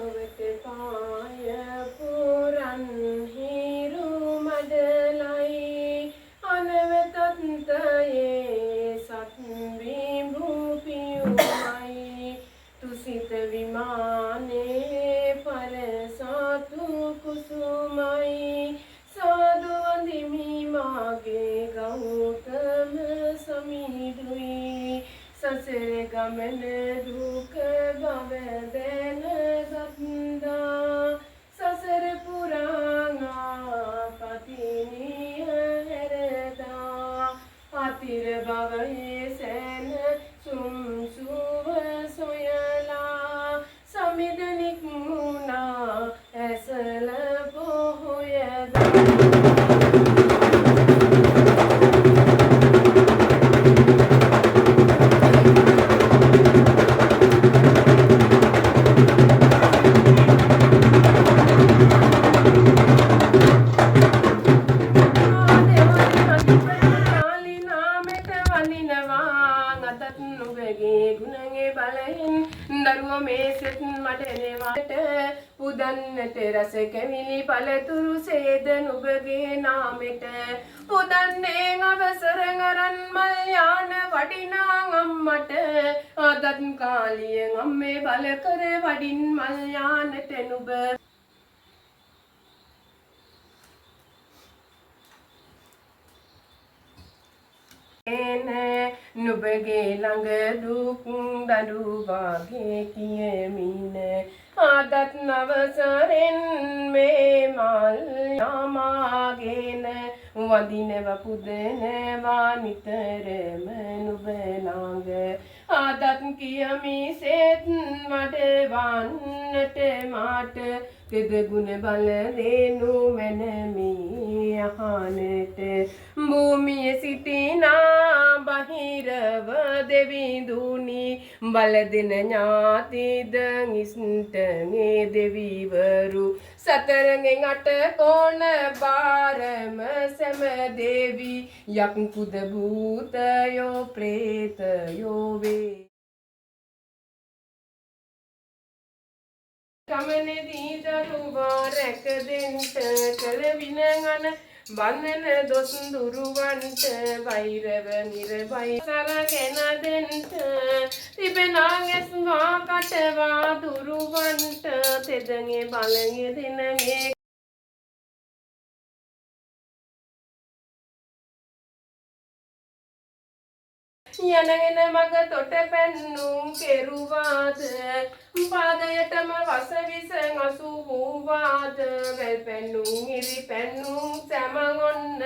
පාය පුරන් හිරු මඩලයි අනවතත්තයේ සත් විභූපියුමයි තුසිත විමානේ පරසතු කුසුමයි සාදු වඳිමි මාගේ ගෞතම සමිඳුයි සසර ගමන දුක බව දැන ගත්තා සසර පුරාණා පතිනිය හැරදා අතිර භවයේ සැන සුම්සුව සොයලා සමිදනික් මුණා ඇසල පොහොයදා දරුව මේ සෙත් මඩනවාට පුදන්නට රස කැවිලි පළතුරු සේද නුඹගේ නාමෙට පුදන්නේ අවසර අරන් මල් යාන වඩිනා අම්මට අදත් කාලියෙන් අම්මේ බල කර වඩින් මල් යානට නුඹ නුඹගේ ළඟ දුක් දඩු වාගේ කියමින ආදත් නවසරෙන් මේ මල් යමාගෙන වදිනව පුදනවා නිතරම නුඹ ළඟ ආදත් කියමි සෙත් වඩවන්නට මාට තෙද ගුණ බල දේනු මැනමි අහනට භූමියේ සිටිනා බහිරව දෙවිඳුනි බල දෙන ඥාතිද ඉස්තගේ දෙවිවරු සතරගෙන් අට කොණ බාරම සැම දෙවි යක්කුද භූතයෝ ප්‍රේතයෝ වේ කමනේදී දරුවා රැක දෙන්ට කළ විනගන බන්ධන දොස් දුරුවන්ට වෛරව නිර්භය සරගෙන දෙන්ට තිබෙනා ගැස්වා කටවා දුරුවන්ට තෙදගේ බලගේ දෙනගේ යනගෙන මග තොට පැන්නුම් කෙරුවාද පාදයටම වස විස අසු වූවාද වැල් පැන්නුම් ඉරි පැන්නුම් සැමගොන්න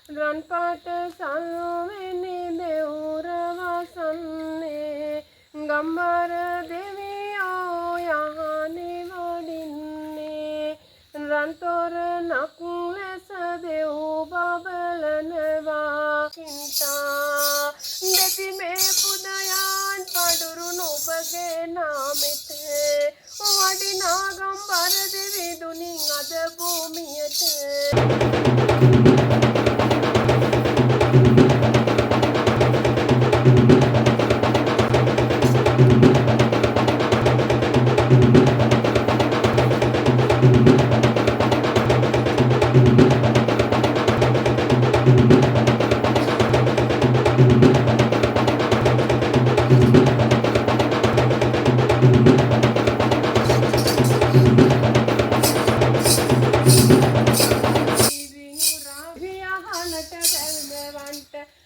රන් පාට සල්වෙනි දෙවුර වසන්නේ ගම්බර දෙවියෝ යහනේ වඩින්නේ රන්තොර නක් ලෙස දෙව් බබලනවා කින්තා දෙති මේ පුදයන් පඩුරු නුඹගේ නාමෙත වඩිනා ගම්බර දෙවි දුනින් අද භූමියට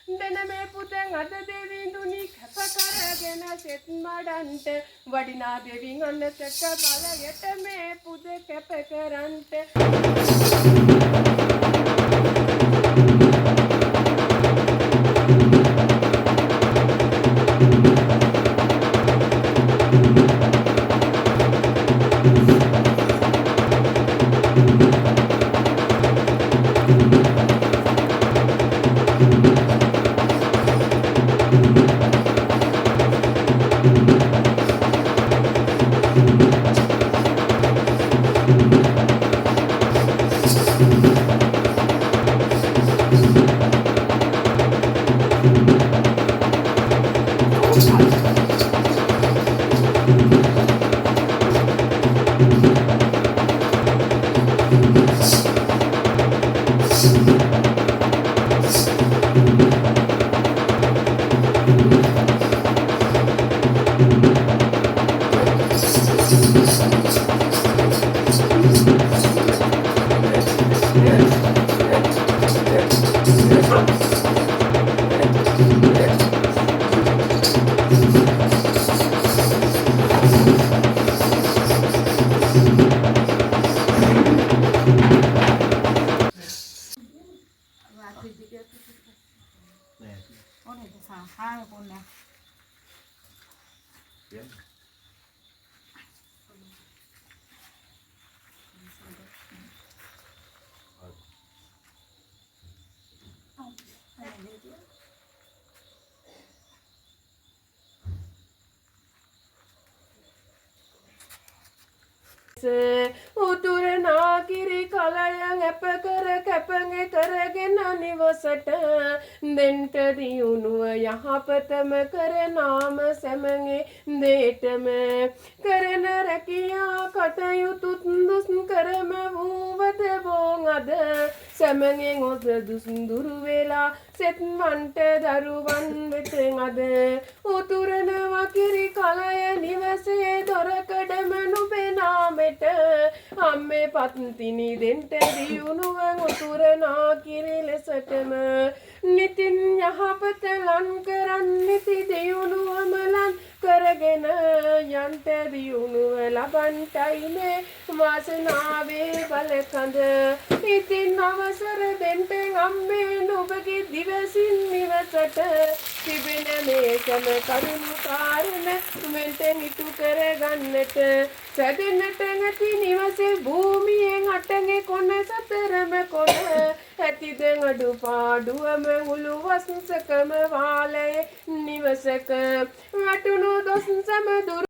දෙන මේ පුතෙන් අද දෙවිඳුනි කැප කරගෙන සෙත් මඩන්ට වඩිනා දෙවියන් අන්නසක බලයට මේ පුද කැප කරන්ට උතුරනා කිරි කලයන් අප කර කැපගේ කරගෙන නිවසට දෙන්ට දියුණුව යහපතම කර නාම සැමගේ දේටම කරන රැකියා කටයුතුත් දුස් කරම වූවද බෝන් අද සැමගෙන් ඔස දුස්දුරු වෙලා සෙත්මන්ට දරුවන් වෙත අද උතුරනවා කිරි කලය නිවසේ දොරකඩම නුබෙනාමෙට අම්මේ පත්තිනි දෙන්ට දියුණුව උතුරනා කිරි ලෙසටම නිතින් යහපත ලන් කරන්නති දියුණුවම ලන් කරගෙන යන්ට දියුණුව ලබන්ටයිනේ වාසනාවේ බලකඳ ඉතින් අවසර දෙන්ට අම්මේ නුබගේ දිවසින් නිවසට තිබෙන මේ සම කරුණු කාරණ මෙන්ටෙන් ඉටු කරගන්නට සැදෙන්නට නැති නිවසේ භූමියෙන් අටගේ කොන සතරම කොන ඇතිද අඩු පාඩුවම උළු වස්සකම වාලේ නිවසක වැටුණු දොස් සම දුරු